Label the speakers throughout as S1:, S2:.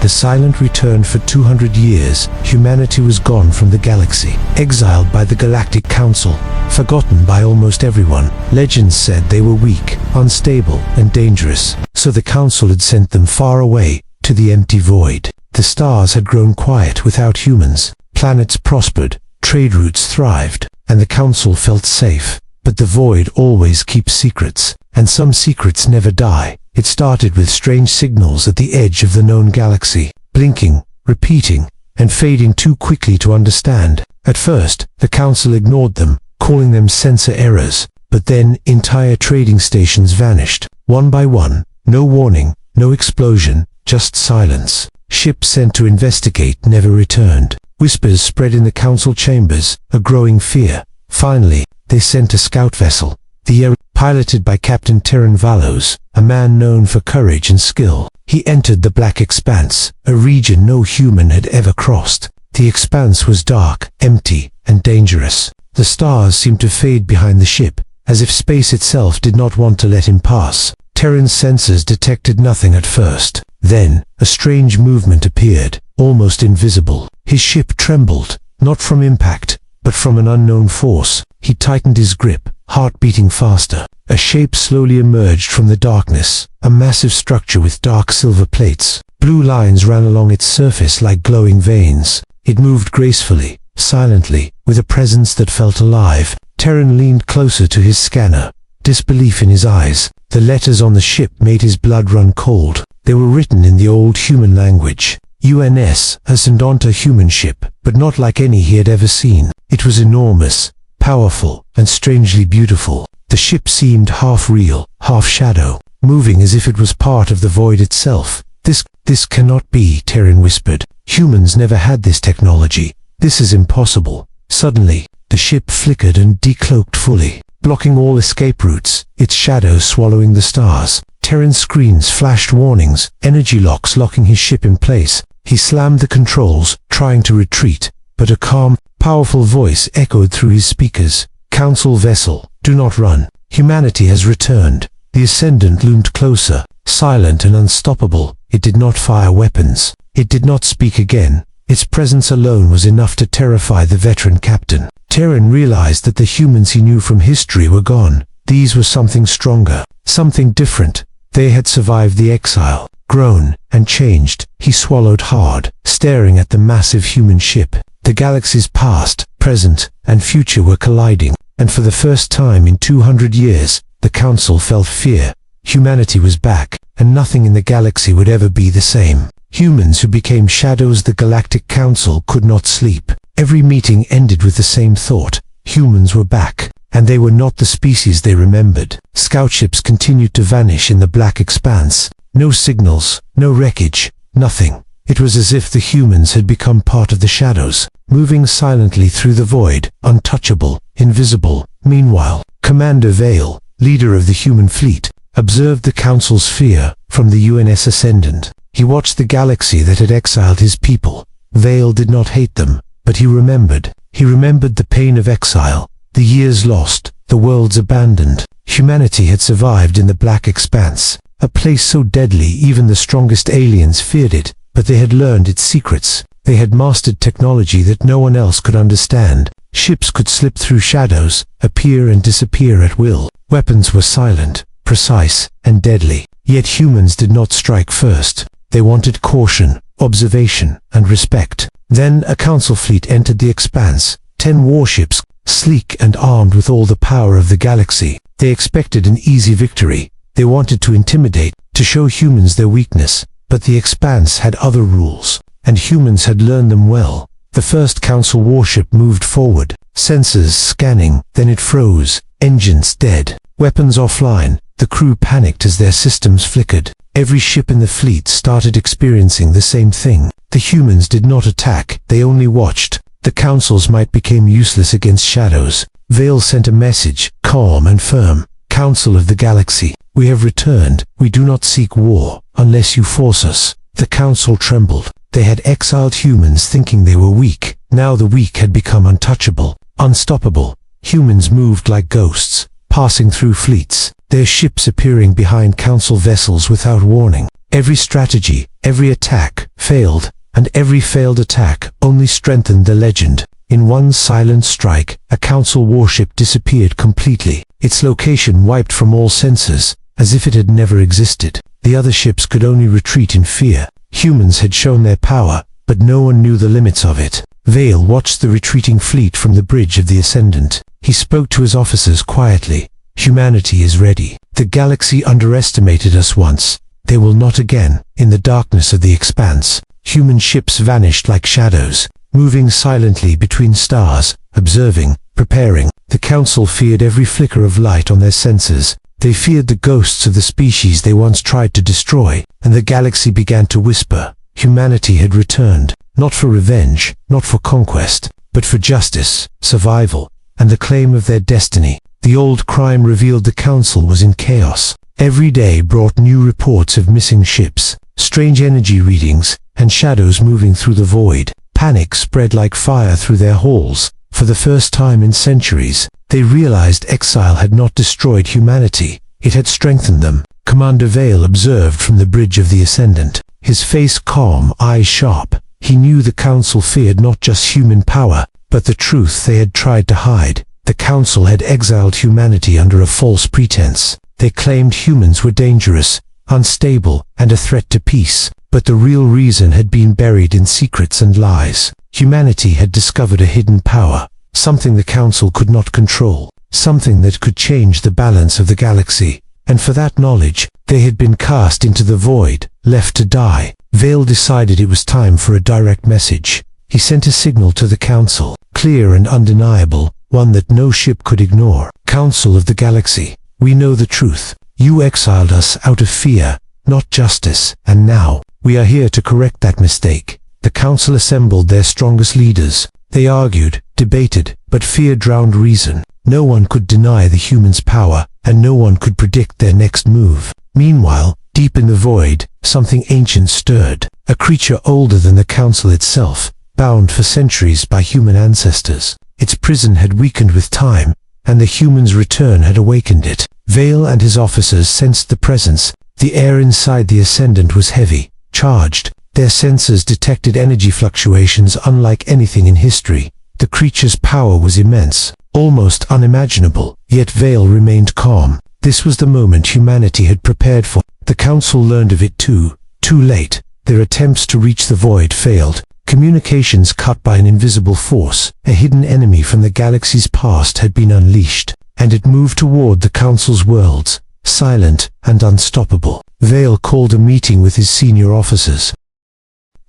S1: The silent return. For 200 years, humanity was gone from the galaxy, exiled by the Galactic Council, forgotten by almost everyone. Legends said they were weak, unstable, and dangerous, so the Council had sent them far away, to the empty void. The stars had grown quiet without humans, planets prospered, trade routes thrived, and the Council felt safe. But the void always keeps secrets, and some secrets never die. It started with strange signals at the edge of the known galaxy, blinking, repeating, and fading too quickly to understand. At first, the Council ignored them, calling them sensor errors, but then entire trading stations vanished, one by one. No warning, no explosion, just silence. Ships sent to investigate never returned. Whispers spread in the Council chambers, a growing fear. Finally, they sent a scout vessel, the piloted by Captain Terran Valos, a man known for courage and skill. He entered the Black Expanse, a region no human had ever crossed. The expanse was dark, empty, and dangerous. The stars seemed to fade behind the ship, as if space itself did not want to let him pass. Terran's sensors detected nothing at first. Then, a strange movement appeared, almost invisible. His ship trembled, not from impact, but from an unknown force. He tightened his grip, heart beating faster. A shape slowly emerged from the darkness, a massive structure with dark silver plates. Blue lines ran along its surface like glowing veins. It moved gracefully, silently, with a presence that felt alive. Terran leaned closer to his scanner, disbelief in his eyes. The letters on the ship made his blood run cold. They were written in the old human language. UNS, a Sindonta human ship, but not like any he had ever seen. It was enormous, powerful, and strangely beautiful. The ship seemed half real, half shadow, moving as if it was part of the void itself. This cannot be, Terran whispered. Humans never had this technology. This is impossible. Suddenly, the ship flickered and decloaked fully, blocking all escape routes, its shadow swallowing the stars. Terran's screens flashed warnings, energy locks locking his ship in place. He slammed the controls, trying to retreat, but a calm, powerful voice echoed through his speakers. Council vessel, do not run. Humanity has returned. The Ascendant loomed closer, silent and unstoppable. It did not fire weapons. It did not speak again. Its presence alone was enough to terrify the veteran captain. Terran realized that the humans he knew from history were gone. These were something stronger, something different. They had survived the exile, grown, and changed. He swallowed hard, staring at the massive human ship. The galaxy's past, present, and future were colliding, and for the first time in 200 years, the Council felt fear. Humanity was back, and nothing in the galaxy would ever be the same. Humans who became shadows. The Galactic Council could not sleep. Every meeting ended with the same thought. Humans were back, and they were not the species they remembered. Scout ships continued to vanish in the Black Expanse. No signals, no wreckage, nothing. It was as if the humans had become part of the shadows, moving silently through the void, untouchable, invisible. Meanwhile, Commander Vale, leader of the human fleet, observed the Council's fear from the UNS Ascendant. He watched the galaxy that had exiled his people. Vale did not hate them, but he remembered. He remembered the pain of exile, the years lost, the worlds abandoned. Humanity had survived in the Black Expanse, a place so deadly even the strongest aliens feared it, but they had learned its secrets. They had mastered technology that no one else could understand. Ships could slip through shadows, appear and disappear at will. Weapons were silent, precise, and deadly. Yet humans did not strike first. They wanted caution, observation, and respect. Then a Council fleet entered the Expanse, 10 warships, sleek and armed with all the power of the galaxy. They expected an easy victory. They wanted to intimidate, to show humans their weakness. But the Expanse had other rules, and humans had learned them well. The first Council warship moved forward, sensors scanning, then it froze, engines dead, weapons offline. The crew panicked as their systems flickered. Every ship in the fleet started experiencing the same thing. The humans did not attack, they only watched. The Council's might became useless against shadows. Vale sent a message, calm and firm. Council of the Galaxy, we have returned. We do not seek war, unless you force us. The Council trembled. They had exiled humans thinking they were weak. Now the weak had become untouchable, unstoppable. Humans moved like ghosts, passing through fleets, their ships appearing behind Council vessels without warning. Every strategy, every attack, failed, and every failed attack only strengthened the legend. In one silent strike, a council warship disappeared completely, its location wiped from all sensors, as if it had never existed. The other ships could only retreat in fear. Humans had shown their power, but no one knew the limits of it. Vale watched the retreating fleet from the bridge of the Ascendant. He spoke to his officers quietly. Humanity is ready. The galaxy underestimated us once. They will not again. In the darkness of the expanse, human ships vanished like shadows, moving silently between stars, observing, preparing. The council feared every flicker of light on their sensors. They feared the ghosts of the species they once tried to destroy, and the galaxy began to whisper. Humanity had returned, not for revenge, not for conquest, but for justice, survival, and the claim of their destiny. The old crime revealed the council was in chaos. Every day brought new reports of missing ships, strange energy readings, and shadows moving through the void. Panic spread like fire through their halls. For the first time in centuries, they realized exile had not destroyed humanity, it had strengthened them. Commander Vale observed from the bridge of the Ascendant, his face calm, eyes sharp. He knew the council feared not just human power, but the truth they had tried to hide. The council had exiled humanity under a false pretense. They claimed humans were dangerous, unstable, and a threat to peace. But the real reason had been buried in secrets and lies. Humanity had discovered a hidden power, something the council could not control, something that could change the balance of the galaxy. And for that knowledge, they had been cast into the void, left to die. Vale decided it was time for a direct message. He sent a signal to the council, clear and undeniable, one that no ship could ignore. Council of the Galaxy, we know the truth. You exiled us out of fear, not justice, and now, we are here to correct that mistake. The council assembled their strongest leaders. They argued, debated, but fear drowned reason. No one could deny the humans' power, and no one could predict their next move. Meanwhile, deep in the void, something ancient stirred. A creature older than the council itself, bound for centuries by human ancestors. Its prison had weakened with time, and the humans' return had awakened it. Vale and his officers sensed the presence. The air inside the Ascendant was heavy, charged. Their sensors detected energy fluctuations unlike anything in history. The creature's power was immense, almost unimaginable, yet Vale remained calm. This was the moment humanity had prepared for. The council learned of it too late. Their attempts to reach the void failed. Communications cut by an invisible force, a hidden enemy from the galaxy's past had been unleashed, and it moved toward the council's worlds, silent and unstoppable. Vale called a meeting with his senior officers.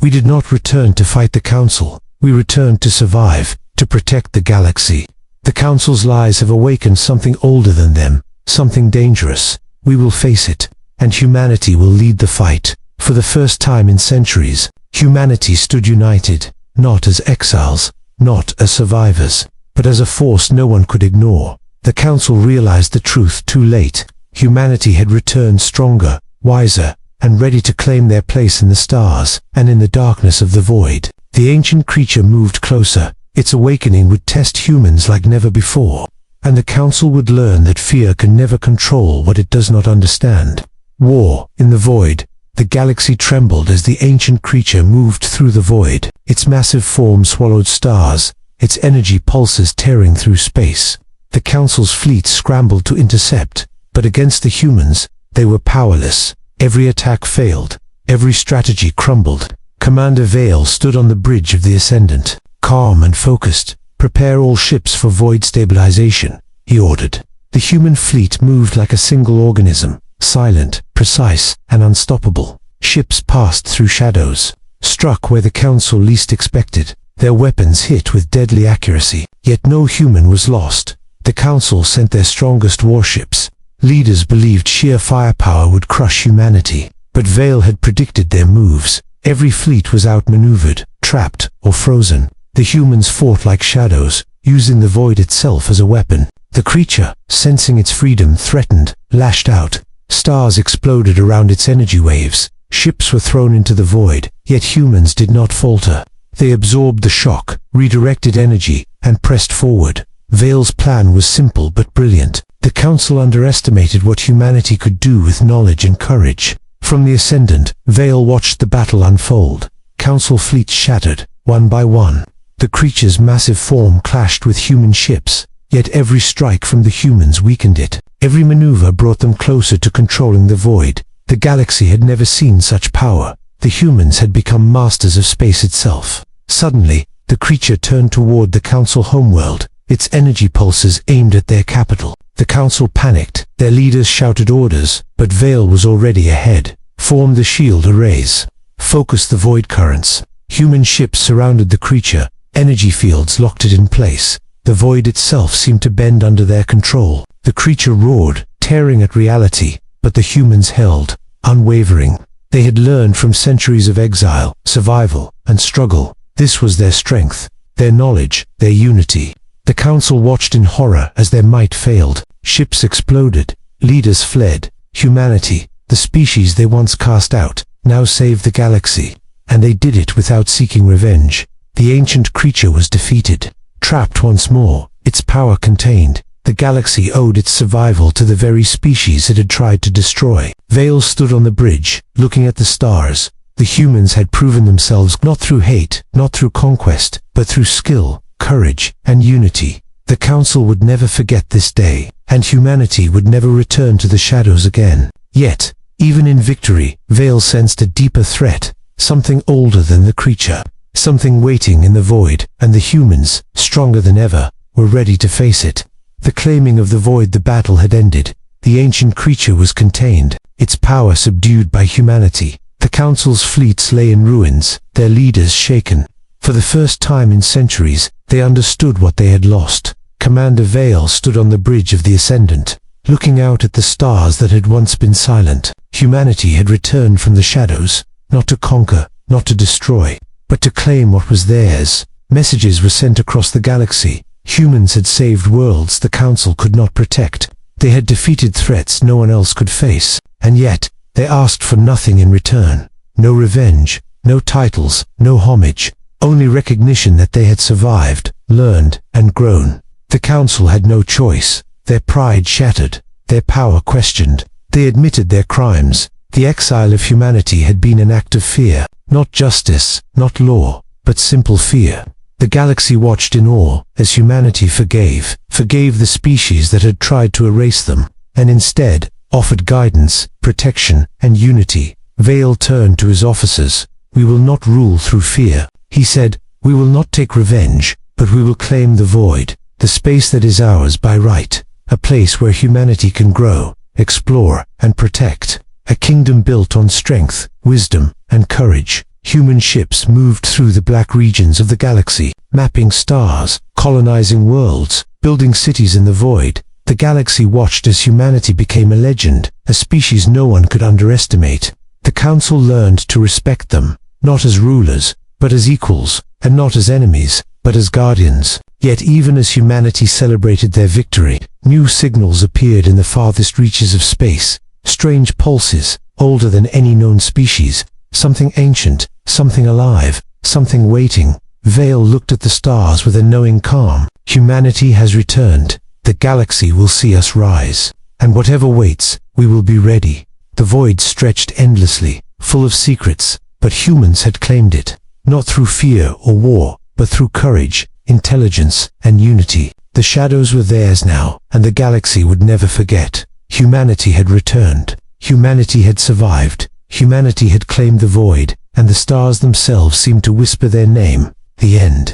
S1: We did not return to fight the council. We returned to survive, to protect the galaxy. The council's lies have awakened something older than them, something dangerous. We will face it, and humanity will lead the fight. For the first time in centuries, humanity stood united, not as exiles, not as survivors, but as a force no one could ignore. The council realized the truth too late. Humanity had returned stronger, wiser, and ready to claim their place in the stars, and in the darkness of the void. The ancient creature moved closer. Its awakening would test humans like never before, and the council would learn that fear can never control what it does not understand. War. In the void, the galaxy trembled as the ancient creature moved through the void. Its massive form swallowed stars, its energy pulses tearing through space. The council's fleet scrambled to intercept, but against the humans, they were powerless. Every attack failed. Every strategy crumbled. Commander Vale stood on the bridge of the Ascendant, calm and focused. Prepare all ships for void stabilization, he ordered. The human fleet moved like a single organism, silent, precise, and unstoppable. Ships passed through shadows, struck where the council least expected. Their weapons hit with deadly accuracy, yet no human was lost. The council sent their strongest warships. Leaders believed sheer firepower would crush humanity, but Vale had predicted their moves. Every fleet was outmaneuvered, trapped, or frozen. The humans fought like shadows, using the void itself as a weapon. The creature, sensing its freedom threatened, lashed out. Stars exploded around its energy waves. Ships were thrown into the void, yet humans did not falter. They absorbed the shock, redirected energy, and pressed forward. Vale's plan was simple but brilliant. The council underestimated what humanity could do with knowledge and courage. From the Ascendant, Vale watched the battle unfold. Council fleets shattered, one by one. The creature's massive form clashed with human ships, yet every strike from the humans weakened it. Every maneuver brought them closer to controlling the void. The galaxy had never seen such power. The humans had become masters of space itself. Suddenly, the creature turned toward the Council homeworld, its energy pulses aimed at their capital. The Council panicked. Their leaders shouted orders, but Vale was already ahead. Form the shield arrays. Focus the void currents. Human ships surrounded the creature. Energy fields locked it in place. The void itself seemed to bend under their control. The creature roared, tearing at reality, but the humans held, unwavering. They had learned from centuries of exile, survival, and struggle. This was their strength, their knowledge, their unity. The Council watched in horror as their might failed. Ships exploded. Leaders fled. Humanity, the species they once cast out, now saved the galaxy. And they did it without seeking revenge. The ancient creature was defeated. Trapped once more, its power contained. The galaxy owed its survival to the very species it had tried to destroy. Vale stood on the bridge, looking at the stars. The humans had proven themselves not through hate, not through conquest, but through skill, courage, and unity. The Council would never forget this day, and humanity would never return to the shadows again. Yet, even in victory, Vale sensed a deeper threat, something older than the creature, something waiting in the void, and the humans, stronger than ever, were ready to face it. The claiming of the void, the battle had ended. The ancient creature was contained, its power subdued by humanity. The Council's fleets lay in ruins, their leaders shaken. For the first time in centuries, they understood what they had lost. Commander Vale stood on the bridge of the Ascendant, looking out at the stars that had once been silent. Humanity had returned from the shadows, not to conquer, not to destroy, but to claim what was theirs. Messages were sent across the galaxy. Humans had saved worlds the Council could not protect. They had defeated threats no one else could face, and yet they asked for nothing in return. No revenge, no titles, no homage, only recognition that they had survived, learned, and grown. The Council had no choice. Their pride shattered, their power questioned. They admitted their crimes. The exile of humanity had been an act of fear, not justice, not law, but simple fear. The galaxy watched in awe as humanity forgave the species that had tried to erase them, and instead offered guidance, protection, and unity. Vale turned to his officers. "We will not rule through fear," he said. "We will not take revenge, but we will claim the void, the space that is ours by right, a place where humanity can grow, explore, and protect. A kingdom built on strength, wisdom, and courage." Human ships moved through the black regions of the galaxy, mapping stars, colonizing worlds, building cities in the void. The galaxy watched as humanity became a legend, a species no one could underestimate. The Council learned to respect them, not as rulers, but as equals, and not as enemies, but as guardians. Yet even as humanity celebrated their victory, new signals appeared in the farthest reaches of space, strange pulses, older than any known species. Something ancient, something alive, something waiting. Vale looked at the stars with a knowing calm. Humanity has returned. The galaxy will see us rise. And whatever waits, we will be ready. The void stretched endlessly, full of secrets, but humans had claimed it. Not through fear or war, but through courage, intelligence, and unity. The shadows were theirs now, and the galaxy would never forget. Humanity had returned. Humanity had survived. Humanity had claimed the void, and the stars themselves seemed to whisper their name. The end.